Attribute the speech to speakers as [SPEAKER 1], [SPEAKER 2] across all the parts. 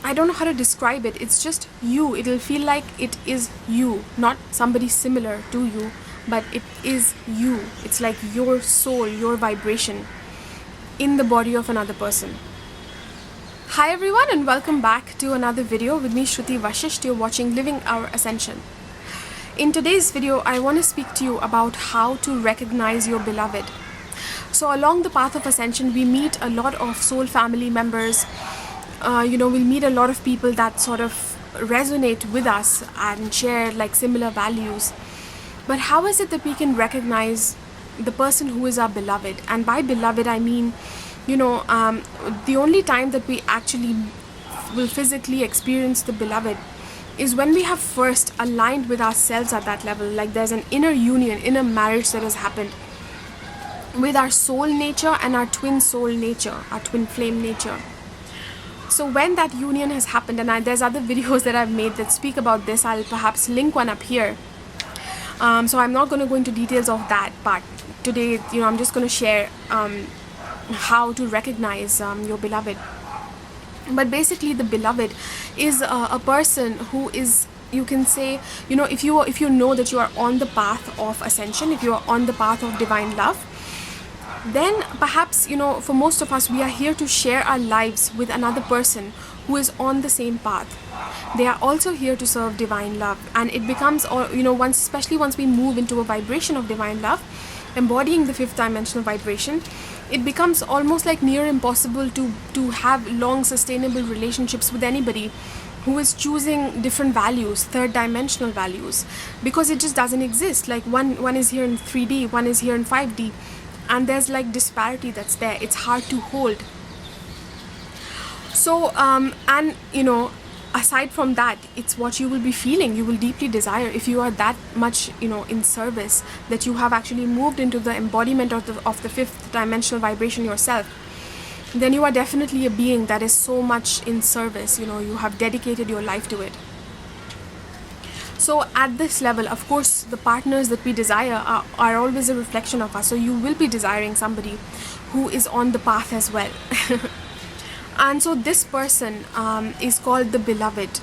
[SPEAKER 1] I don't know how to describe it. It's just you. It'll feel like it is you, not somebody similar to you, but it is you. It's like your soul, your vibration in the body of another person. Hi everyone, and welcome back to another video with me, Shruti Vashisht. You're watching Living Our Ascension. In today's video, I want to speak to you about how to recognize your beloved. So along the path of ascension, we meet a lot of soul family members. We'll meet a lot of people that sort of resonate with us and share like similar values. But how is it that we can recognize the person who is our beloved? And by beloved, I mean, the only time that we actually will physically experience the beloved is when we have first aligned with ourselves at that level. Like there's an inner union, inner marriage that has happened with our soul nature and our twin soul nature, our twin flame nature. So when that union has happened, and there's other videos that I've made that speak about this, I'll perhaps link one up here. So I'm not going to go into details of that, but today, I'm just going to share how to recognize your beloved. But basically, the beloved is a person who is, you can say, if you know that you are on the path of ascension, if you are on the path of divine love, then perhaps, for most of us, we are here to share our lives with another person who is on the same path. They are also here to serve divine love, and it becomes, especially once we move into a vibration of divine love, embodying the fifth dimensional vibration, it becomes almost like near impossible to have long sustainable relationships with anybody who is choosing different values, third dimensional values, because it just doesn't exist. Like one is here in 3D, one is here in 5D, and there's like disparity that's there. It's hard to hold. So aside from that, it's what you will be feeling. You will deeply desire, if you are that much in service, that you have actually moved into the embodiment of the fifth dimensional vibration yourself, then you are definitely a being that is so much in service. You have dedicated your life to it. So at this level, of course, the partners that we desire are always a reflection of us. So you will be desiring somebody who is on the path as well. And so this person is called the beloved.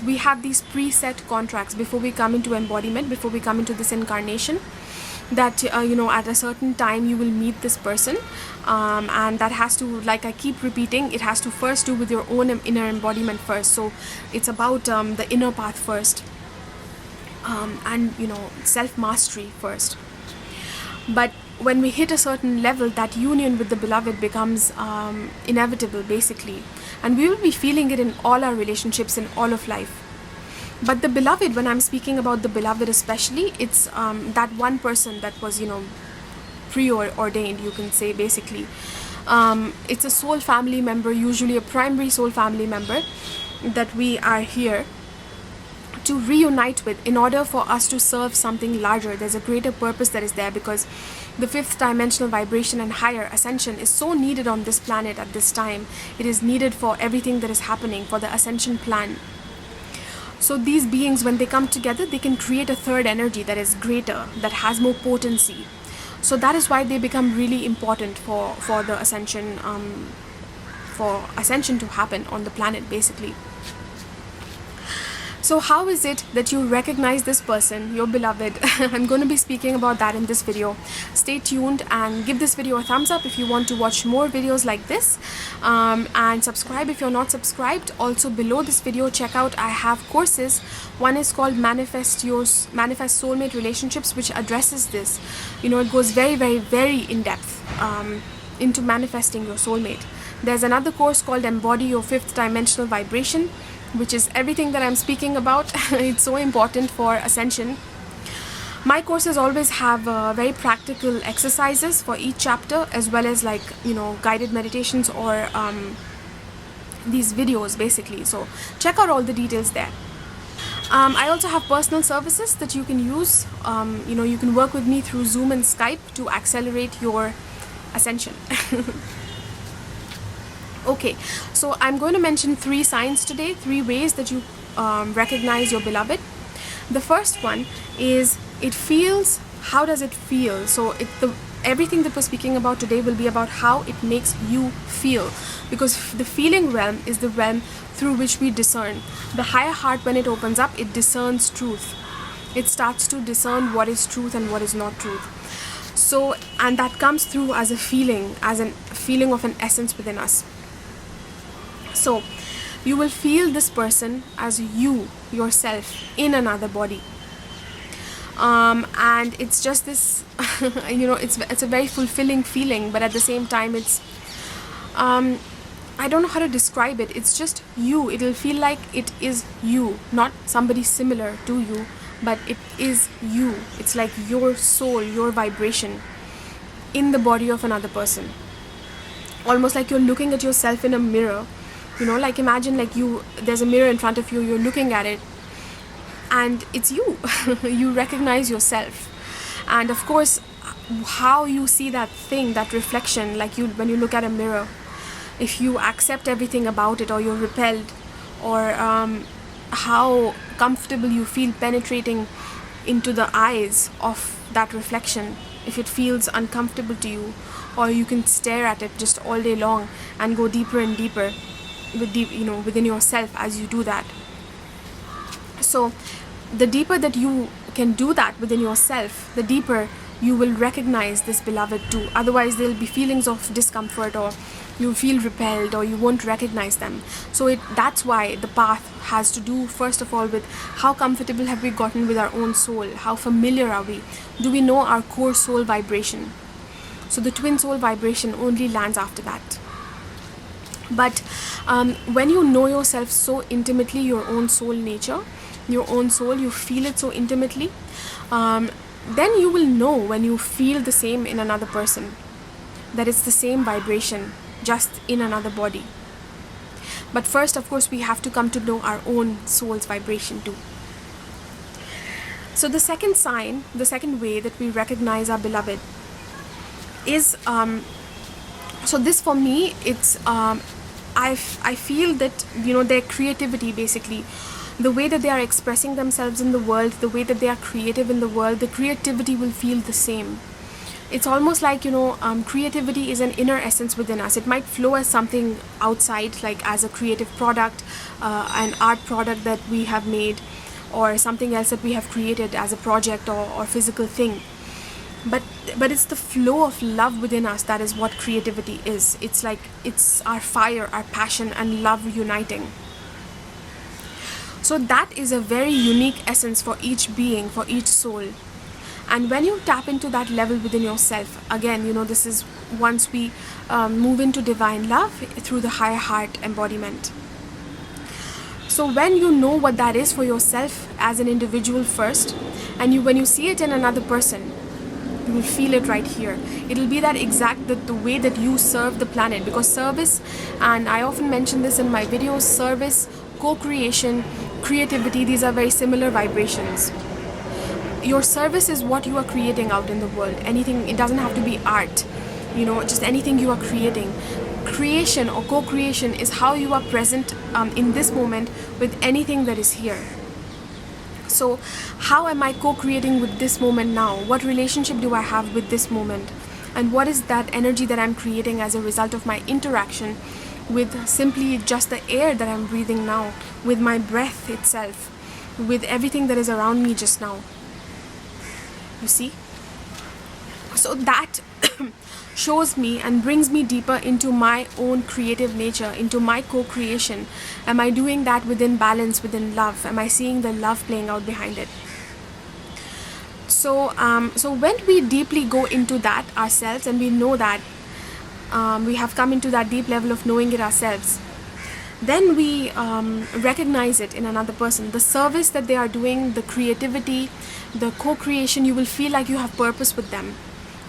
[SPEAKER 1] We have these preset contracts before we come into embodiment, before we come into this incarnation, that at a certain time you will meet this person, and that has to, like I keep repeating, it has to first do with your own inner embodiment first. So it's about the inner path first, and self-mastery first. But when we hit a certain level, that union with the beloved becomes inevitable, basically, and we will be feeling it in all our relationships, in all of life. But the beloved, when I'm speaking about the beloved especially, it's that one person that was preordained, you can say, basically. It's a soul family member, usually a primary soul family member, that we are here to reunite with in order for us to serve something larger. There's a greater purpose that is there, because the fifth dimensional vibration and higher ascension is so needed on this planet at this time. It is needed for everything that is happening, for the ascension plan. So these beings, when they come together, they can create a third energy that is greater, that has more potency. So that is why they become really important for the ascension, for ascension to happen on the planet, basically. So how is it that you recognize this person, your beloved? I'm going to be speaking about that in this video. Stay tuned and give this video a thumbs up if you want to watch more videos like this, and subscribe if you're not subscribed. Also below this video, check out, I have courses. One is called Manifest Soulmate Relationships, which addresses this. It goes very, very, very in depth into manifesting your soulmate. There's another course called Embody Your Fifth Dimensional Vibration, which is everything that I'm speaking about. It's so important for ascension. My courses always have very practical exercises for each chapter, as well as guided meditations or these videos, basically. So check out all the details there. I also have personal services that you can use. You can work with me through Zoom and Skype to accelerate your ascension. Okay, so I'm going to mention 3 signs today, 3 ways that you recognize your beloved. The first one is, it feels, how does it feel? So everything that we're speaking about today will be about how it makes you feel, because the feeling realm is the realm through which we discern. The higher heart, when it opens up, it discerns truth. It starts to discern what is truth and what is not truth. So, and that comes through as a feeling of an essence within us. So you will feel this person as you yourself in another body, and it's just this it's a very fulfilling feeling, but at the same time it's I don't know how to describe it. It's just you. It'll feel like it is you, not somebody similar to you, but it is you. It's like your soul, your vibration in the body of another person. Almost like you're looking at yourself in a mirror. Like imagine like there's a mirror in front of you, you're looking at it, and it's you. You recognize yourself. And of course, how you see that thing, that reflection, like when you look at a mirror, if you accept everything about it, or you're repelled, or how comfortable you feel penetrating into the eyes of that reflection, if it feels uncomfortable to you, or you can stare at it just all day long and go deeper and deeper within yourself as you do that. So the deeper that you can do that within yourself, the deeper you will recognize this beloved too. Otherwise there'll be feelings of discomfort, or you feel repelled, or you won't recognize them. So that's why the path has to do first of all with how comfortable have we gotten with our own soul, how familiar are we, do we know our core soul vibration. So the twin soul vibration only lands after that. But when you know yourself so intimately, your own soul nature, your own soul, you feel it so intimately, then you will know when you feel the same in another person, that it's the same vibration, just in another body. But first, of course, we have to come to know our own soul's vibration too. So the second sign, the second way that we recognize our beloved is, so this for me, it's, I feel that, their creativity, basically, the way that they are expressing themselves in the world, the way that they are creative in the world, the creativity will feel the same. It's almost like, creativity is an inner essence within us. It might flow as something outside, like as a creative product, an art product that we have made, or something else that we have created as a project or physical thing. But it's the flow of love within us that is what creativity is. It's like, it's our fire, our passion, and love uniting. So that is a very unique essence for each being, for each soul. And when you tap into that level within yourself, again, this is once we move into divine love through the higher heart embodiment. So when you know what that is for yourself as an individual first, and when you see it in another person, you will feel it right here. It'll be that exact, the way that you serve the planet. Because service, and I often mention this in my videos, service, co-creation, creativity, these are very similar vibrations. Your service is what you are creating out in the world. Anything, it doesn't have to be art, just anything you are creating. Creation or co-creation is how you are present in this moment with anything that is here. So how am I co-creating with this moment now? What relationship do I have with this moment? And what is that energy that I'm creating as a result of my interaction with simply just the air that I'm breathing now, with my breath itself, with everything that is around me just now? You see? So that shows me and brings me deeper into my own creative nature, into my co-creation. Am I doing that within balance, within love? Am I seeing the love playing out behind it? So when we deeply go into that ourselves, and we know that we have come into that deep level of knowing it ourselves, then we recognize it in another person. The service that they are doing, the creativity, the co-creation, you will feel like you have purpose with them.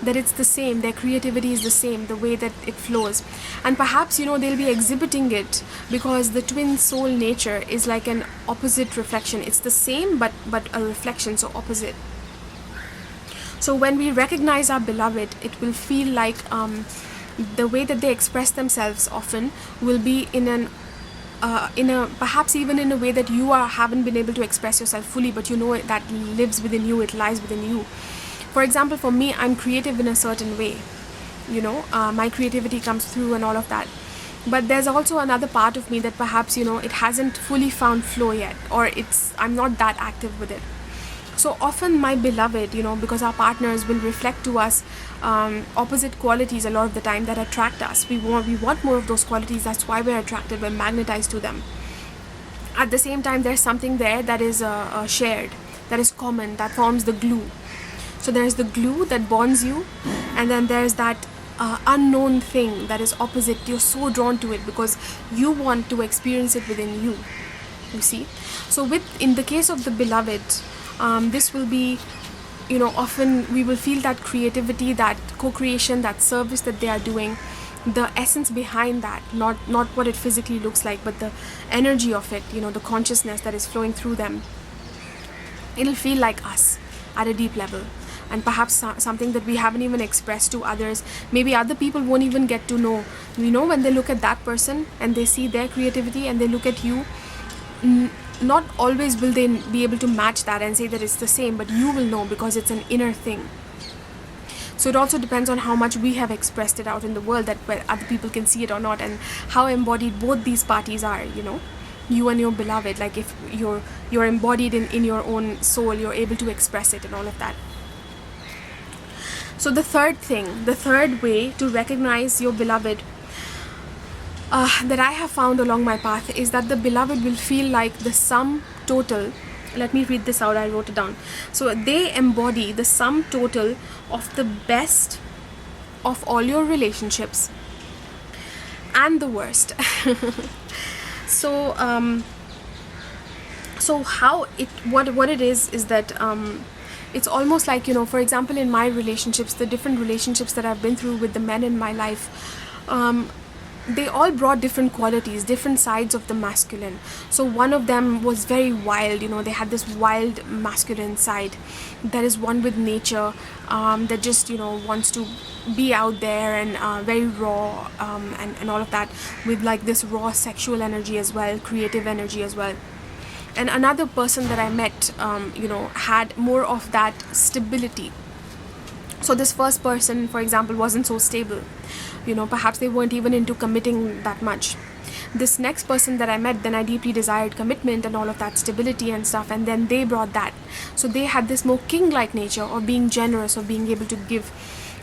[SPEAKER 1] That it's the same, their creativity is the same, the way that it flows. And perhaps, they'll be exhibiting it because the twin soul nature is like an opposite reflection. It's the same, but a reflection, so opposite. So when we recognize our beloved, it will feel like the way that they express themselves often will be in a perhaps even in a way that you haven't been able to express yourself fully, but that lives within you, it lies within you. For example, for me, I'm creative in a certain way, my creativity comes through and all of that. But there's also another part of me that perhaps, it hasn't fully found flow yet, or I'm not that active with it. So often my beloved, because our partners will reflect to us opposite qualities a lot of the time that attract us. We want more of those qualities. That's why we're attracted, we're magnetized to them. At the same time, there's something there that is shared, that is common, that forms the glue. So there's the glue that bonds you, and then there's that unknown thing that is opposite. You're so drawn to it because you want to experience it within you. You see? So in the case of the beloved, this will be, often we will feel that creativity, that co-creation, that service that they are doing, the essence behind that, not what it physically looks like, but the energy of it, the consciousness that is flowing through them. It'll feel like us at a deep level, and perhaps something that we haven't even expressed to others. Maybe other people won't even get to know. When they look at that person and they see their creativity and they look at you, not always will they be able to match that and say that it's the same, but you will know because it's an inner thing. So it also depends on how much we have expressed it out in the world, that where other people can see it or not, and how embodied both these parties are, you and your beloved. Like if you're embodied in your own soul, you're able to express it and all of that. So the third way to recognize your beloved that I have found along my path is that the beloved will feel like the sum total. Let me read this out, I wrote it down. So they embody the sum total of the best of all your relationships and the worst. So what it is that it's almost like, for example, in my relationships, the different relationships that I've been through with the men in my life, they all brought different qualities, different sides of the masculine. So one of them was very wild, they had this wild masculine side that is one with nature, that just, wants to be out there and very raw, and all of that, with like this raw sexual energy as well, creative energy as well. And another person that I met, had more of that stability. So this first person, for example, wasn't so stable. Perhaps they weren't even into committing that much. This next person that I met, then I deeply desired commitment and all of that stability and stuff, and then they brought that. So they had this more king-like nature of being generous, of being able to give,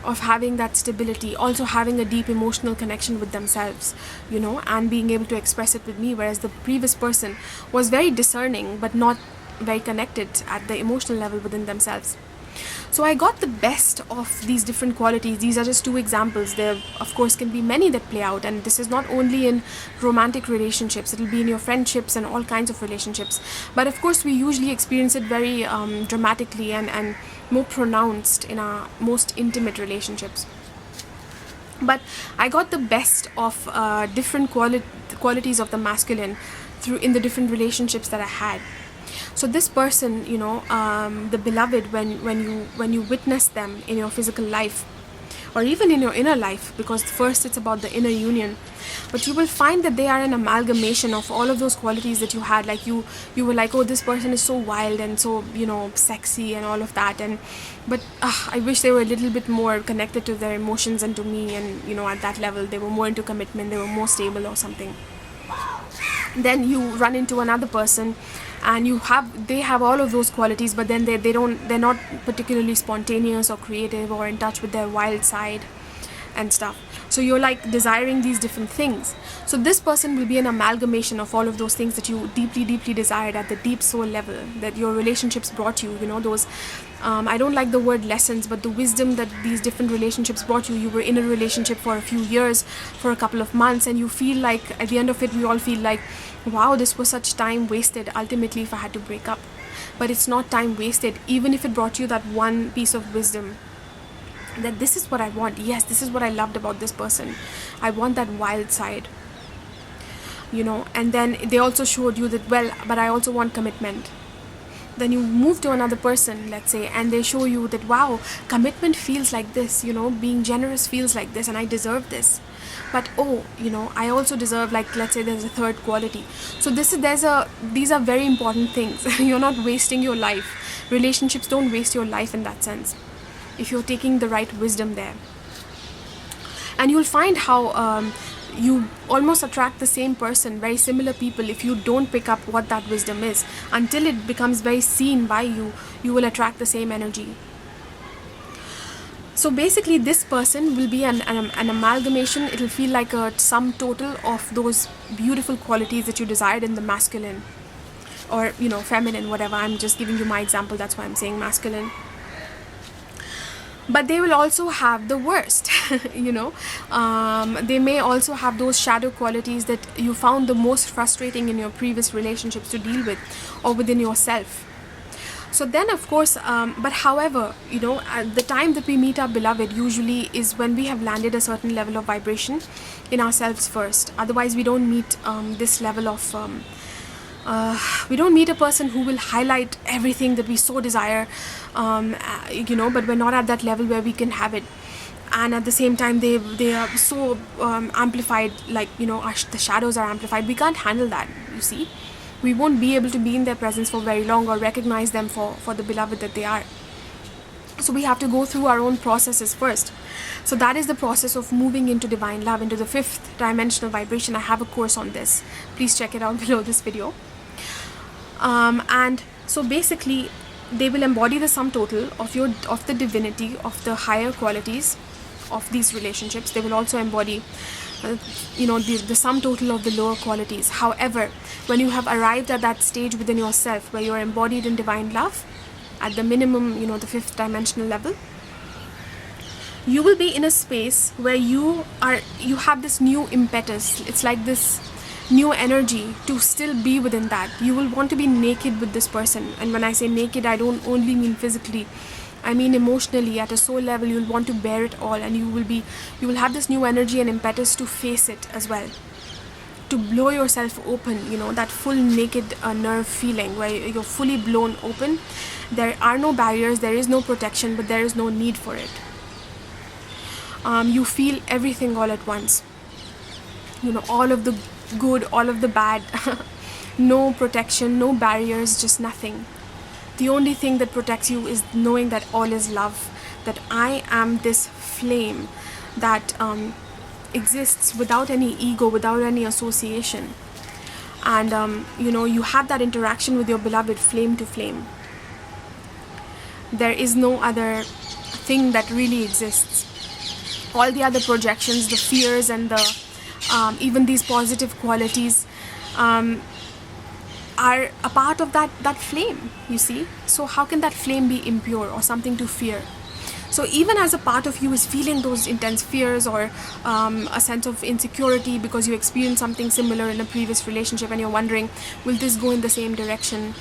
[SPEAKER 1] of having that stability, also having a deep emotional connection with themselves, and being able to express it with me, whereas the previous person was very discerning but not very connected at the emotional level within themselves. So I got the best of these different qualities. These are just two examples. There, of course, can be many that play out, and this is not only in romantic relationships. It'll be in your friendships and all kinds of relationships. But of course, we usually experience it very dramatically and more pronounced in our most intimate relationships. But I got the best of different qualities of the masculine in the different relationships that I had. So this person, the beloved, when you witness them in your physical life, or even in your inner life, because first it's about the inner union, but you will find that they are an amalgamation of all of those qualities that you had. Like you were like, oh, this person is so wild and so, sexy and all of that, but I wish they were a little bit more connected to their emotions and to me, and at that level they were more into commitment, they were more stable or something. Then you run into another person and they have all of those qualities, but then they're not particularly spontaneous or creative or in touch with their wild side and stuff. So you're like desiring these different things. So this person will be an amalgamation of all of those things that you deeply, deeply desired at the deep soul level, that your relationships brought you, those, I don't like the word lessons, but the wisdom that these different relationships brought you. You were in a relationship for a few years, for a couple of months, and you feel like at the end of it, we all feel like, wow, this was such time wasted ultimately if I had to break up. But it's not time wasted, even if it brought you that one piece of wisdom, that this is what I want. Yes, this is what I loved about this person. I want that wild side, and then they also showed you that, well, but I also want commitment. Then you move to another person, let's say, and they show you that, wow, commitment feels like this, being generous feels like this, and I deserve this. But I also deserve, like, let's say there's a third quality. So these are very important things. You're not wasting your life. Relationships don't waste your life in that sense. if you're taking the right wisdom there. And you'll find how you almost attract the same person, very similar people, if you don't pick up what that wisdom is. Until it becomes very seen by you, you will attract the same energy. So basically this person will be an amalgamation. It'll feel like a sum total of those beautiful qualities that you desired in the masculine, or you know, feminine, whatever. I'm just giving you my example, that's why I'm saying masculine. But they will also have the worst. You know, they may also have those shadow qualities that you found the most frustrating in your previous relationships to deal with, or within yourself. So then of course, but however, you know, at the time that we meet our beloved usually is when we have landed a certain level of vibration in ourselves first. Otherwise we don't meet this level of we don't meet a person who will highlight everything that we so desire, you know, but we're not at that level where we can have it. And at the same time they are so amplified, like, you know, the shadows are amplified. We can't handle that, you see. We won't be able to be in their presence for very long, or recognize them for the beloved that they are. So we have to go through our own processes first. So that is the process of moving into divine love, into the 5th dimensional vibration. I have a course on this, please check it out below this video. And so basically they will embody the sum total of the divinity, of the higher qualities of these relationships. They will also embody you know, the sum total of the lower qualities. However, when you have arrived at that stage within yourself where you are embodied in divine love, at the minimum, you know, the 5th dimensional level, you will be in a space where you have this new impetus. It's like this new energy to still be within that. You will want to be naked with this person. And when I say naked, I don't only mean physically, I mean emotionally. At a soul level, you'll want to bear it all, and you will have this new energy and impetus to face it as well, to blow yourself open, you know, that full naked nerve feeling where you're fully blown open. There are no barriers, there is no protection, but there is no need for it. You feel everything all at once, you know, all of the good, all of the bad. No protection, no barriers, just nothing. The only thing that protects you is knowing that all is love, that I am this flame that exists without any ego, without any association. And you know, you have that interaction with your beloved flame to flame. There is no other thing that really exists. All the other projections, the fears, and the even these positive qualities are a part of that flame, you see. So how can that flame be impure or something to fear? So even as a part of you is feeling those intense fears, or a sense of insecurity because you experienced something similar in a previous relationship and you're wondering, will this go in the same direction?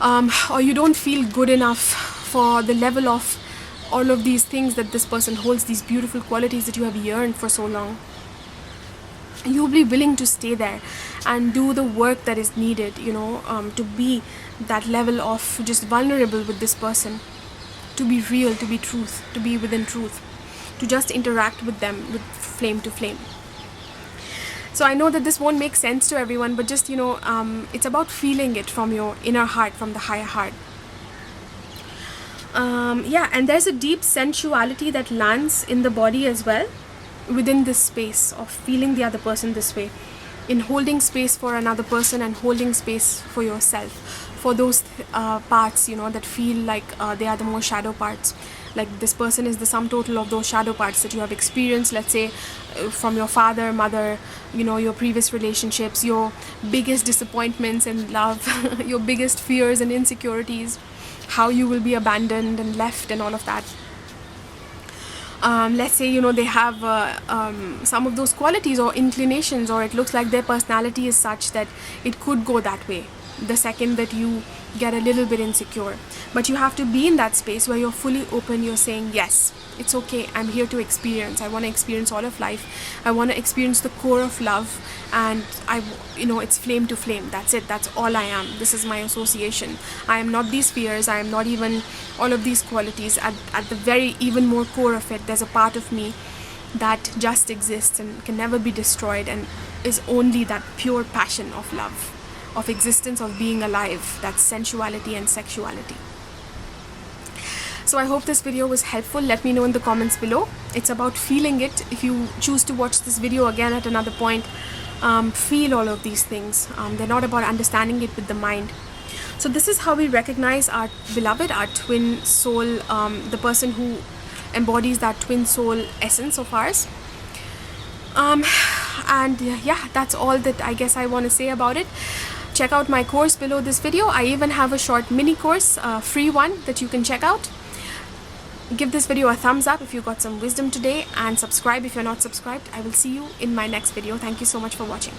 [SPEAKER 1] Or you don't feel good enough for the level of all of these things that this person holds, these beautiful qualities that you have yearned for so long. You'll be willing to stay there and do the work that is needed, you know, to be that level of just vulnerable with this person, to be real, to be truth, to be within truth, to just interact with them with flame to flame. So I know that this won't make sense to everyone, but just, you know, it's about feeling it from your inner heart, from the higher heart. Yeah, and there's a deep sensuality that lands in the body as well, within this space of feeling the other person this way, in holding space for another person and holding space for yourself, for those parts, you know, that feel like they are the more shadow parts. Like this person is the sum total of those shadow parts that you have experienced, let's say from your father, mother, you know, your previous relationships, your biggest disappointments in love, your biggest fears and insecurities, how you will be abandoned and left and all of that. Let's say, you know, they have some of those qualities or inclinations, or it looks like their personality is such that it could go that way the second that you get a little bit insecure. But you have to be in that space where you're fully open. You're saying, yes, it's okay, I'm here to experience. I want to experience all of life. I want to experience the core of love, and you know, it's flame to flame. That's it. That's all I am. This is my association. I am not these fears. I am not even all of these qualities. At the very even more core of it, there's a part of me that just exists and can never be destroyed, and is only that pure passion of love, of existence, of being alive. That's sensuality and sexuality. So I hope this video was helpful. Let me know in the comments below. It's about feeling it. If you choose to watch this video again at another point, feel all of these things. They're not about understanding it with the mind. So this is how we recognize our beloved, our twin soul, the person who embodies that twin soul essence of ours. And yeah, that's all that I guess I want to say about it. Check out my course below this video. I even have a short mini course, free one that you can check out. Give this video a thumbs up if you got some wisdom today, and subscribe if you're not subscribed. I will see you in my next video. Thank you so much for watching.